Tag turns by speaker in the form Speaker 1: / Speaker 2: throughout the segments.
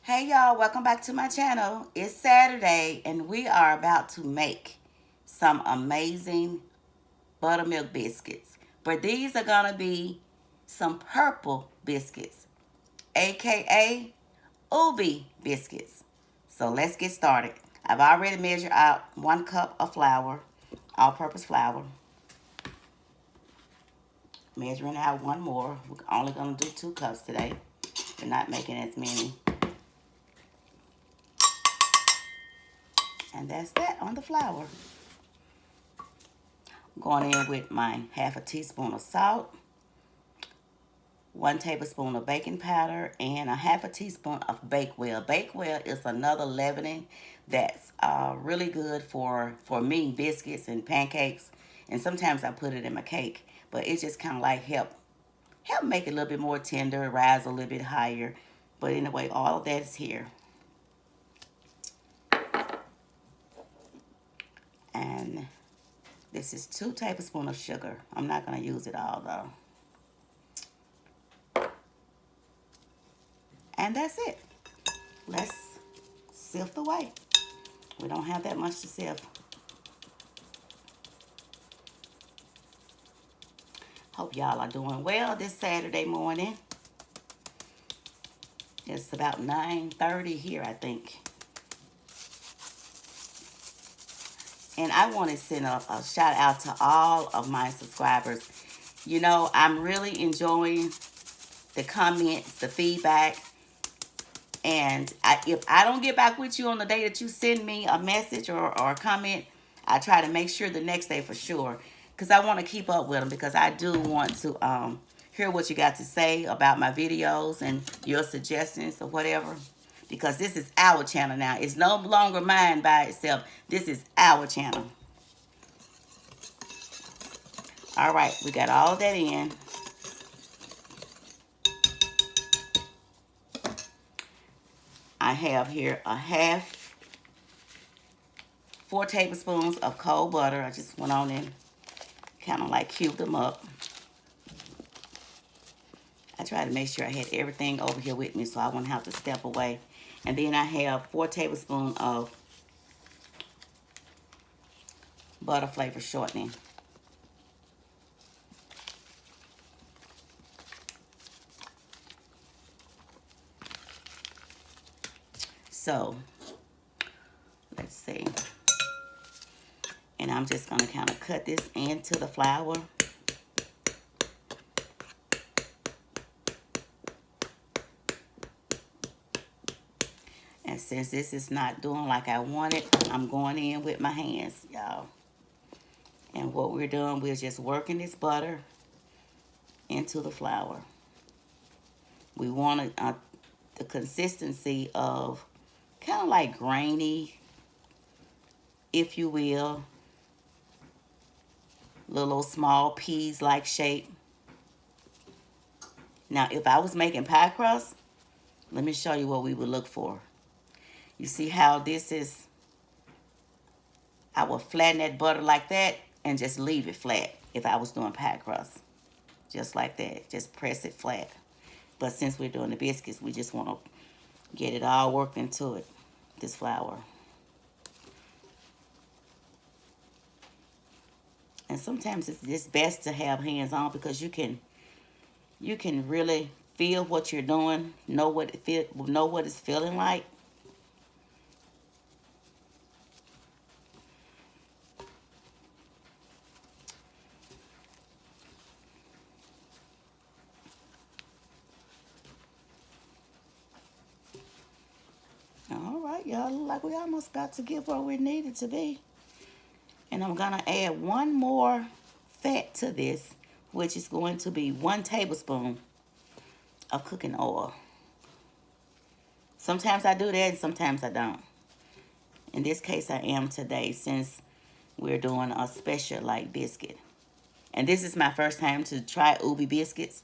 Speaker 1: Hey y'all, welcome back to my channel. It's Saturday and we are about to make some amazing buttermilk biscuits. But these are gonna be some purple biscuits, aka Ube biscuits. So let's get started. I've already measured out 1 cup of flour, all-purpose flour. Measuring out one more. We're only gonna do 2 cups today. We're not making as many. And that's that on the flour. Going in with my 1/2 teaspoon of salt, 1 tablespoon of baking powder, and a 1/2 teaspoon of Bakewell. Bakewell is another leavening that's really good for me, biscuits and pancakes. And sometimes I put it in my cake, but it just kind of like help make it a little bit more tender, rise a little bit higher. But anyway, all of that is here. And this is 2 tablespoons of sugar. I'm not going to use it all though. And that's it. Let's sift away. We don't have that much to sift. Hope y'all are doing well this Saturday morning. It's about 9:30 here, I think. And I want to send a shout out to all of my subscribers. You know, I'm really enjoying the comments, the feedback. And if I don't get back with you on the day that you send me a message or a comment, I try to make sure the next day for sure. Because I want to keep up with them, because I do want to hear what you got to say about my videos and your suggestions or whatever. Because this is our channel now. It's no longer mine by itself. This is our channel. All right, we got all that in. I have here 4 tablespoons of cold butter. I just went on and kind of like cubed them up. I tried to make sure I had everything over here with me so I wouldn't have to step away. And then I have 4 tablespoons of butter flavor shortening. So, let's see. And I'm just going to kind of cut this into the flour. And since this is not doing like I want it, I'm going in with my hands, y'all. And what we're doing, we're just working this butter into the flour. We want the consistency of kind of like grainy, if you will. Little small peas-like shape. Now, if I was making pie crust, let me show you what we would look for. You see how this is? I would flatten that butter like that and just leave it flat if I was doing pie crust. Just like that. Just press it flat. But since we're doing the biscuits, we just want to get it all worked into it, this flour. And sometimes it's just best to have hands on, because you can really feel what you're doing, know what it's feeling like. All right, y'all, look like we almost got to get where we needed to be. And I'm gonna add 1 more fat to this, which is going to be 1 tablespoon of cooking oil. Sometimes I do that and sometimes I don't. In this case, I am today, since we're doing a special like biscuit. And this is my first time to try Ube biscuits.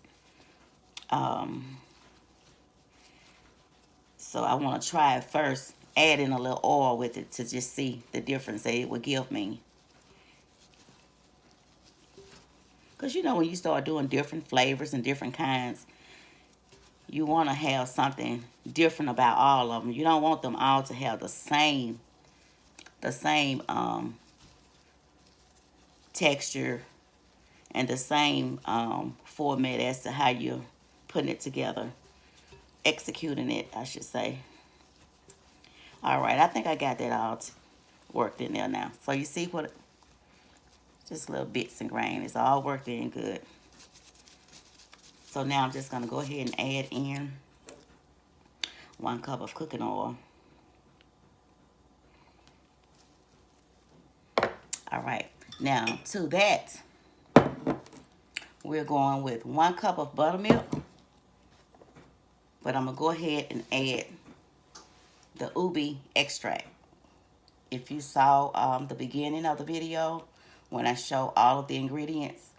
Speaker 1: So I want to try it first, adding a little oil with it to just see the difference that it would give me. Because you know, when you start doing different flavors and different kinds, you want to have something different about all of them. You don't want them all to have the same texture and the same format as to how you're putting it together, executing it, I should say. All right, I think I got that all worked in there now. So you see what, just little bits and grains. It's all worked in good. So now I'm just gonna go ahead and add in 1 cup of cooking oil. All right, now to that, we're going with 1 cup of buttermilk, but I'm gonna go ahead and add the Ube Extract. If you saw the beginning of the video, when I show all of the ingredients,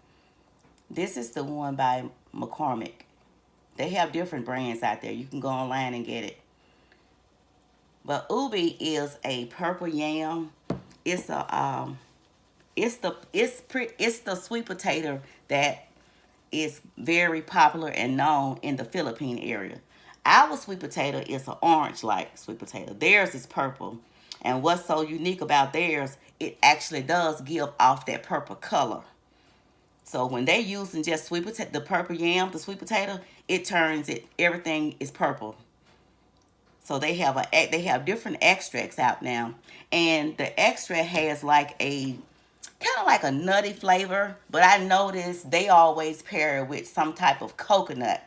Speaker 1: this is the one by McCormick. They have different brands out there. You can go online and get it. But Ube is a purple yam. It's a it's the sweet potato that is very popular and known in the Philippine area. Our sweet potato is an orange-like sweet potato. Theirs is purple. And what's so unique about theirs, it actually does give off that purple color. So when they're using just sweet potato, the purple yam, the sweet potato, it turns it, everything is purple. So they have different extracts out now. And the extract has like kind of like a nutty flavor, but I noticed they always pair it with some type of coconut.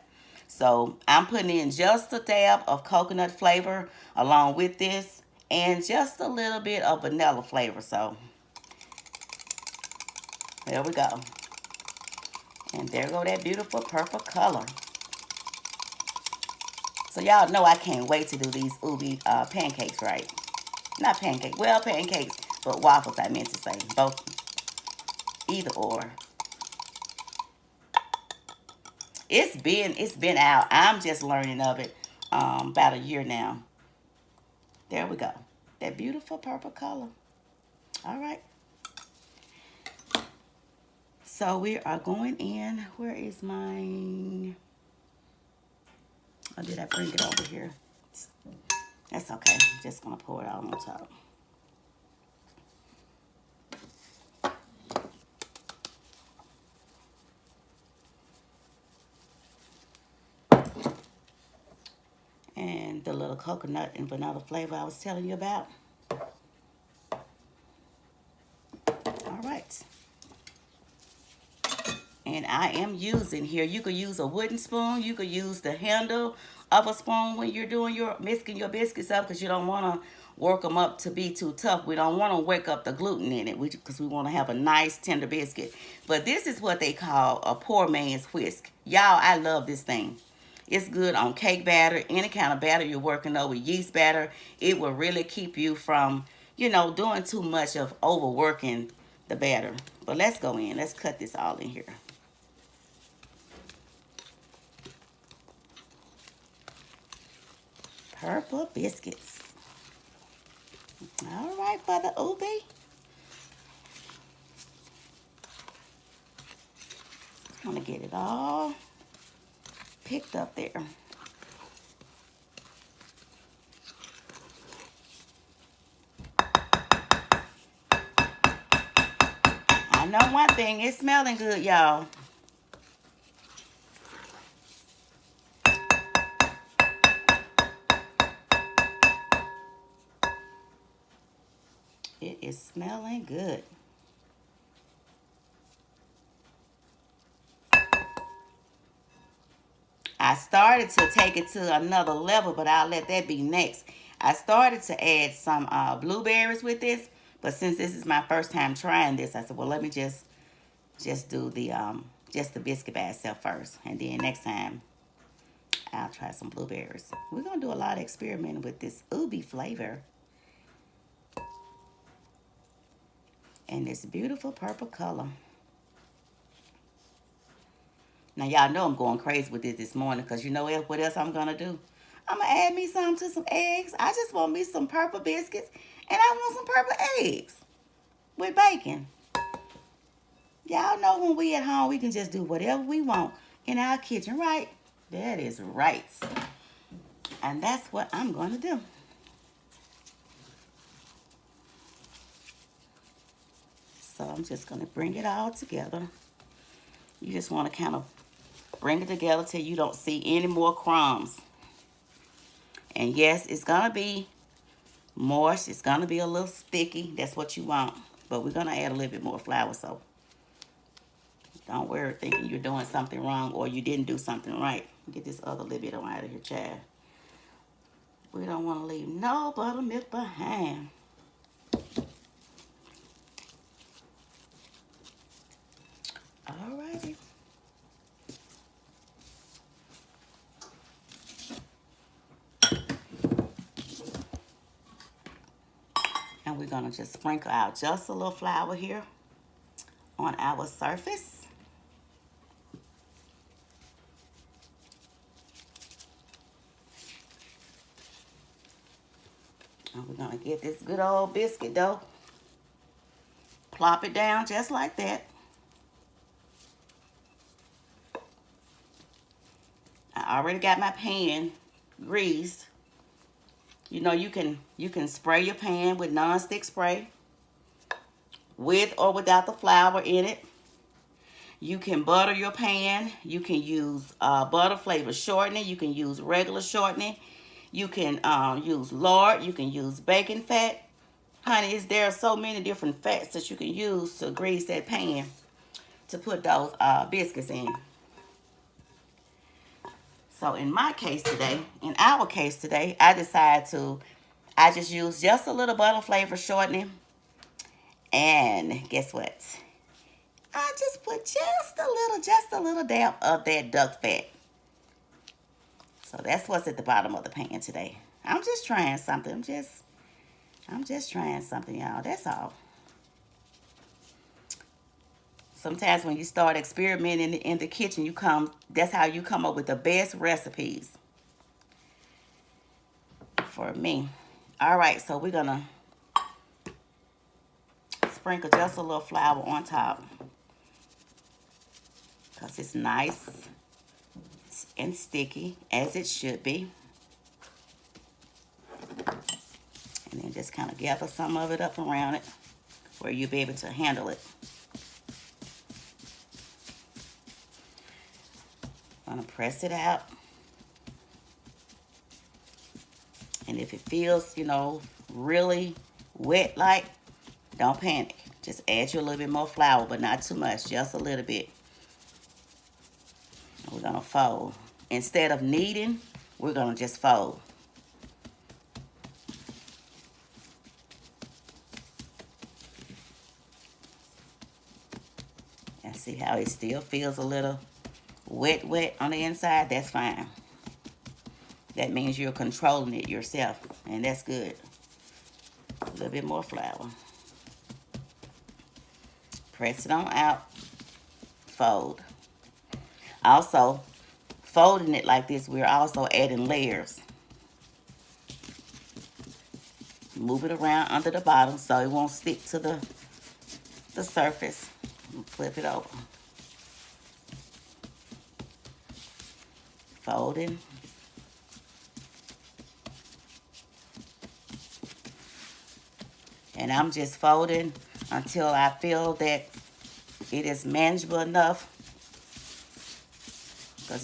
Speaker 1: So I'm putting in just a dab of coconut flavor along with this, and just a little bit of vanilla flavor. So there we go. And there go that beautiful purple color. So y'all know I can't wait to do these Ube pancakes, right? Not pancakes, well, pancakes, but waffles, I meant to say. Both, either or. It's been out. I'm just learning of it about a year now. There we go. That beautiful purple color. All right. So we are going in. Where is mine? Or did I bring it over here? That's okay. I'm just going to pour it all on top. And the little coconut and vanilla flavor I was telling you about. All right. And I am using here, you could use a wooden spoon. You could use the handle of a spoon when you're doing mixing your biscuits up, because you don't want to work them up to be too tough. We don't want to wake up the gluten in it, because we want to have a nice tender biscuit. But this is what they call a poor man's whisk. Y'all, I love this thing. It's good on cake batter, any kind of batter you're working over, yeast batter. It will really keep you from, doing too much of overworking the batter. But let's go in. Let's cut this all in here. Purple biscuits. All right, for the Ube. I'm going to get it all picked up there. I know one thing, it's smelling good, y'all. It is smelling good. I started to take it to another level, but I'll let that be next. I started to add some blueberries with this, but since this is my first time trying this, I said, well, let me just do the biscuit by itself first, and then next time I'll try some blueberries. We're gonna do a lot of experimenting with this Ube flavor and this beautiful purple color. Now, y'all know I'm going crazy with this morning, because you know what else I'm going to do? I'm going to add me some eggs. I just want me some purple biscuits, and I want some purple eggs with bacon. Y'all know when we at home, we can just do whatever we want in our kitchen, right? That is right. And that's what I'm going to do. So I'm just going to bring it all together. You just want to kind of bring it together till you don't see any more crumbs. And yes, it's going to be moist. It's going to be a little sticky. That's what you want. But we're going to add a little bit more flour. So don't worry thinking you're doing something wrong or you didn't do something right. Get this other little bit out of here, child. We don't want to leave no buttermilk behind. Alrighty. And we're going to just sprinkle out just a little flour here on our surface. And we're going to get this good old biscuit dough. Plop it down just like that. I already got my pan greased. You know, you can spray your pan with non-stick spray, with or without the flour in it. You can butter your pan. You can use butter flavor shortening. You can use regular shortening. You can use lard. You can use bacon fat. Honey, there are so many different fats that you can use to grease that pan to put those biscuits in. So in my case today, in our case today, I just use just a little butter flavor shortening. And guess what? I just put just a little dab of that duck fat. So that's what's at the bottom of the pan today. I'm just trying something. I'm just trying something, y'all. That's all. Sometimes when you start experimenting in the kitchen, that's how you come up with the best recipes. For me. All right, so we're gonna sprinkle just a little flour on top, because it's nice and sticky, as it should be. And then just kind of gather some of it up around it where you'll be able to handle it. I'm gonna press it out. And if it feels, really wet like, don't panic. Just add you a little bit more flour, but not too much, just a little bit. And we're gonna fold. Instead of kneading, we're gonna just fold. And see how it still feels a little wet on the inside? That's fine. That means you're controlling it yourself, and that's good. A little bit more flour. Press it on out. Fold. Also, folding it like this, we're also adding layers. Move it around under the bottom so it won't stick to the surface. Flip it over. Folding. And I'm just folding until I feel that it is manageable enough. Because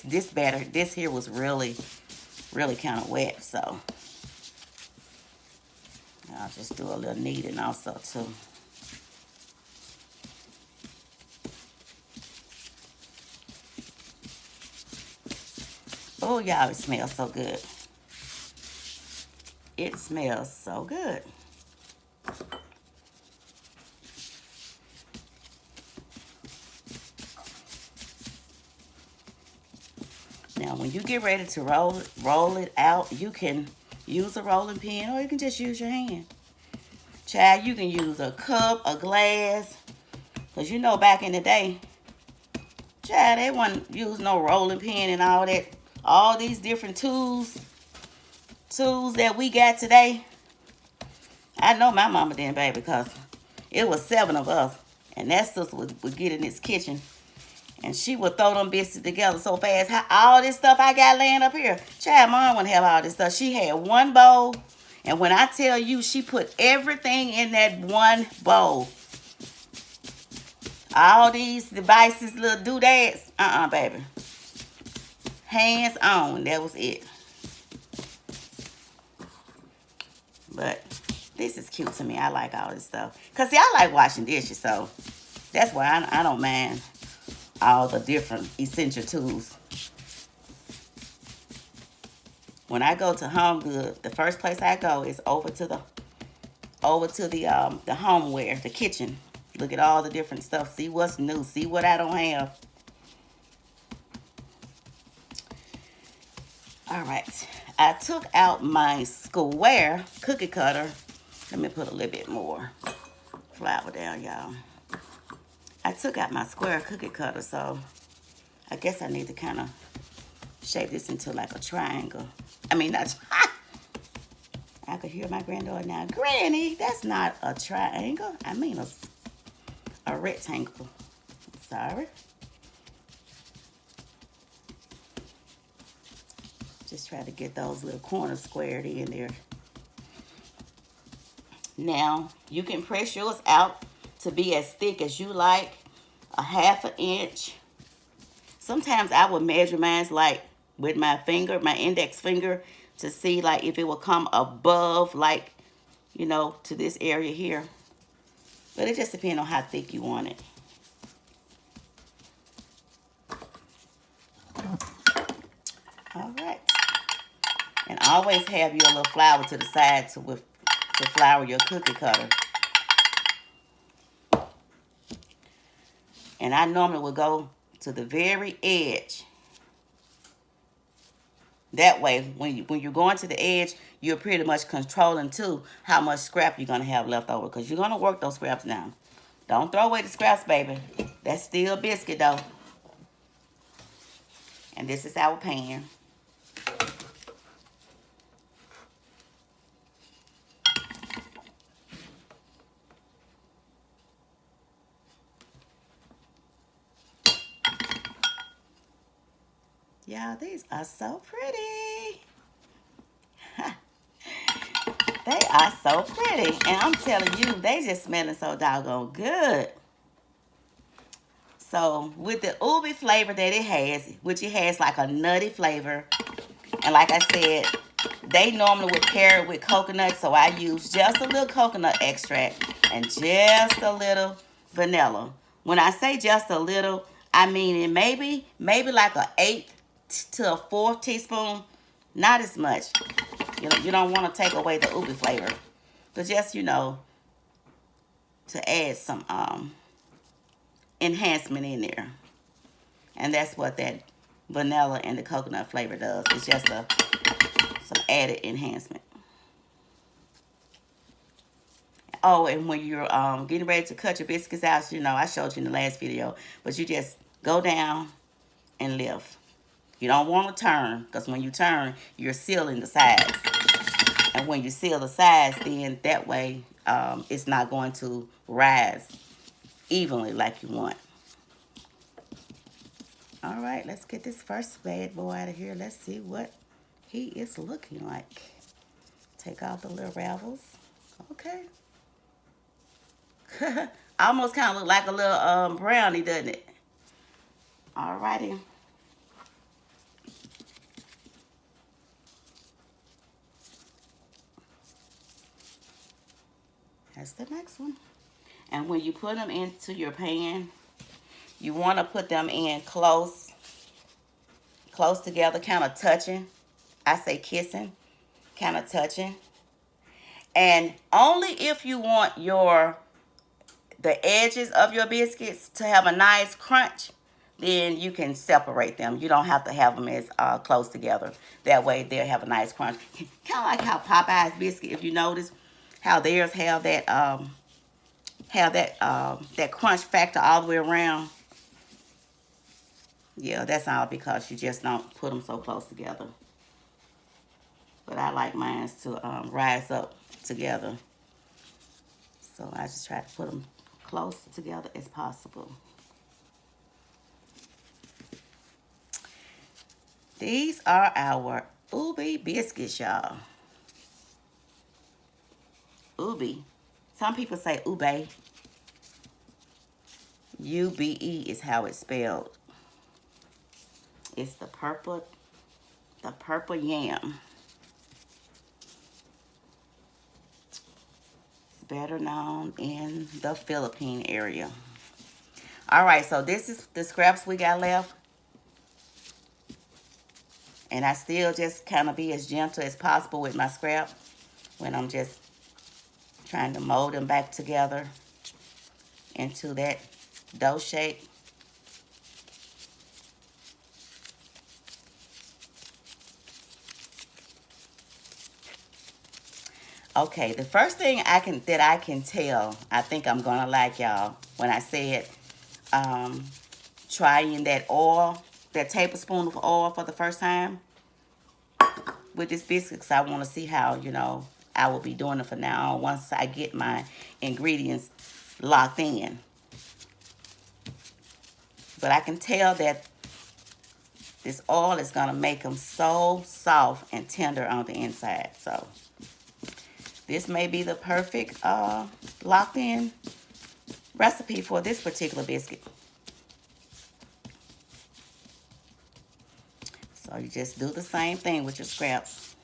Speaker 1: this batter, this here was really kind of wet. So I'll just do a little kneading also too. Oh, y'all, it smells so good. It smells so good. Now, when you get ready to roll it out, you can use a rolling pin or you can just use your hand. Child, you can use a cup, a glass. Because back in the day, child, they wouldn't use no rolling pin and all that. All these different tools that we got today. I know my mama didn't, baby, because it was 7 of us. And that sister would get in this kitchen And she would throw them biscuits together so fast. All this stuff I got laying up here. Child, Mom wouldn't have all this stuff. She had one bowl. And when I tell you, she put everything in that one bowl. All these devices, little doodads. Baby. Hands on. That was it. But this is cute to me. I like all this stuff. Because, see, I like washing dishes. So, that's why I don't mind all the different essential tools. When I go to Home Goods, the first place I go is over to the homeware, the kitchen. Look at all the different stuff. See what's new. See what I don't have. All right. I took out my square cookie cutter. Let me put a little bit more flour down, y'all. I took out my square cookie cutter, so I guess I need to kind of shape this into like a triangle. I mean, not. I could hear my granddaughter now. Granny, that's not a triangle. I mean a rectangle. Sorry. Just try to get those little corners squared in there. Now, you can press yours out to be as thick as you like, a 1/2 inch. Sometimes I would measure mine like with my finger, my index finger, to see like if it will come above, like, you know, to this area here. But it just depends on how thick you want it. All right. And always have your little flour to the side to flour your cookie cutter. And I normally would go to the very edge. That way, when you're going to the edge, you're pretty much controlling, too, how much scrap you're going to have left over. Because you're going to work those scraps down. Don't throw away the scraps, baby. That's still biscuit, though. And this is our pan. Y'all, these are so pretty. They are so pretty. And I'm telling you, they just smelling so doggone good. So, with the Ube flavor that it has, which it has like a nutty flavor. And like I said, they normally would pair it with coconut. So, I use just a little coconut extract and just a little vanilla. When I say just a little, I mean it maybe like an 1/8 to a 1/4 teaspoon, not as much. You don't want to take away the Ube flavor, but just, you know, to add some enhancement in there. And that's what that vanilla and the coconut flavor does. It's just some added enhancement. Oh, and when you're getting ready to cut your biscuits out, you know, I showed you in the last video, but you just go down and lift. You don't want to turn, because when you turn, you're sealing the sides. And when you seal the sides, then that way it's not going to rise evenly like you want. All right, let's get this first bad boy out of here. Let's see what he is looking like. Take off the little ravels. Okay. Almost kind of look like a little brownie, doesn't it? All righty. That's the next one. And when you put them into your pan, you want to put them in close together, kind of touching. I say kissing, kind of touching. And only if you want the edges of your biscuits to have a nice crunch, then you can separate them. You don't have to have them as close together. That way they'll have a nice crunch. Kind of like how Popeye's biscuit, if you notice, how theirs have that that crunch factor all the way around. Yeah, that's all because you just don't put them so close together. But I like mine to rise up together. So I just try to put them close together as possible. These are our Ube biscuits, y'all. Ube. Some people say Ube. U-B-E is how it's spelled. It's the purple yam. It's better known in the Philippine area. All right, so this is the scraps we got left. And I still just kind of be as gentle as possible with my scrap when I'm just trying to mold them back together into that dough shape. Okay, the first thing that I can tell, I think I'm gonna like, y'all, when I said trying that oil, that tablespoon of oil for the first time with this biscuit, because I want to see how, you know, I will be doing it from now on once I get my ingredients locked in. But I can tell that this oil is gonna make them so soft and tender on the inside. So this may be the perfect locked in recipe for this particular biscuit. So you just do the same thing with your scraps.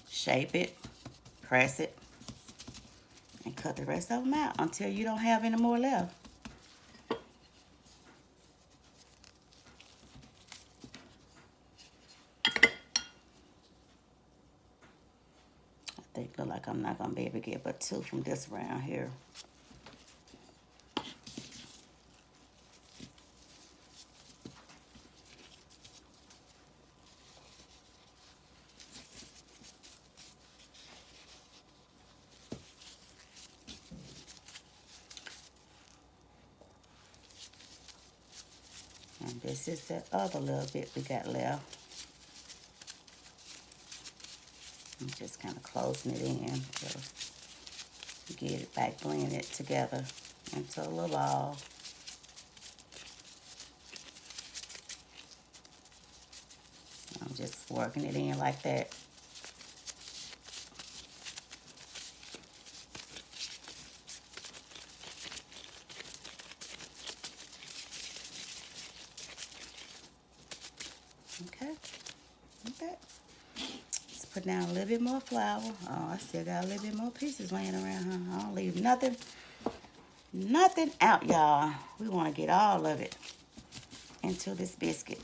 Speaker 1: Shape it, press it, and cut the rest of them out until you don't have any more left. I think look like I'm not gonna be able to get but 2 from this round here. And this is the other little bit we got left. I'm just kind of closing it in to get it back, blend it together into a little ball. I'm just working it in like that. Okay, like that. Let's put down a little bit more flour. Oh, I still got a little bit more pieces laying around, huh? I don't leave nothing out, y'all. We want to get all of it into this biscuit.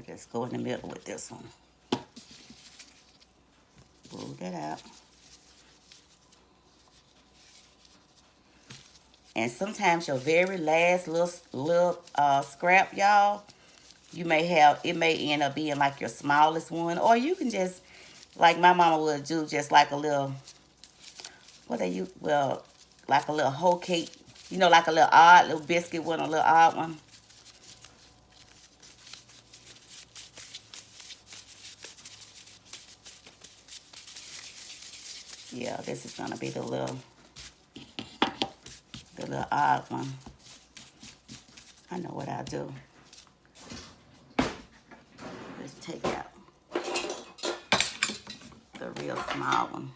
Speaker 1: Just go in the middle with this one. Pull that out. And sometimes your very last little scrap, y'all, it may end up being like your smallest one, or you can just, like my mama would do, just like a little, like a little whole cake, you know, like a little odd little biscuit one, a little odd one. Yeah, this is gonna be the little odd one. I know what I'll do. Let's take out the real small one.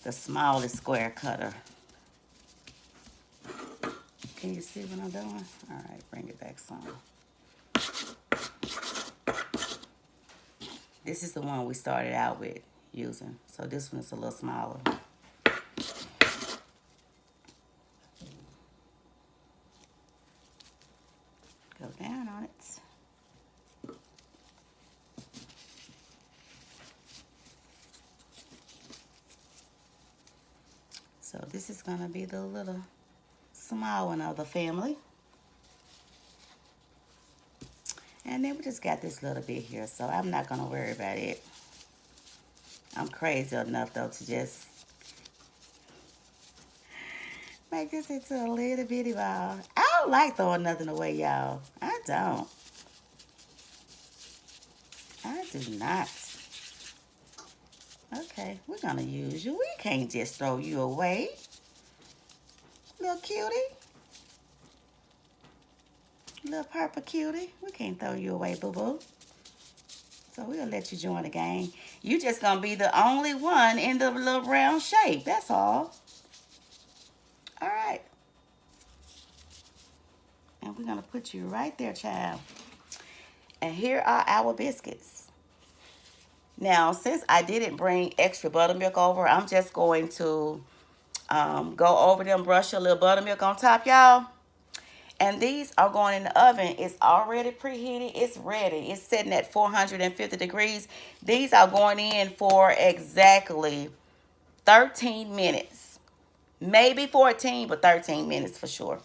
Speaker 1: The smallest square cutter. Can you see what I'm doing? All right, bring it back some. This is the one we started out with using. So this one is a little smaller. Go down on it. So this is gonna be the little small one of the family. And then we just got this little bit here, so I'm not gonna worry about it. I'm crazy enough, though, to just make this into a little bitty ball. I don't like throwing nothing away, y'all. I don't. I do not. Okay, we're going to use you. We can't just throw you away. Little cutie. Little purple cutie. We can't throw you away, boo-boo. So we'll let you join the game. You just going to be the only one in the little round shape. That's all. All right. And we're going to put you right there, child. And here are our biscuits. Now, since I didn't bring extra buttermilk over, I'm just going to go over them, brush a little buttermilk on top, y'all. And these are going in the oven. It's already preheated. It's ready. It's sitting at 450 degrees. These are going in for exactly 13 minutes. Maybe 14, but 13 minutes for sure.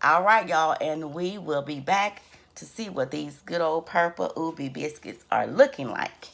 Speaker 1: All right, y'all. And we will be back to see what these good old purple Ube biscuits are looking like.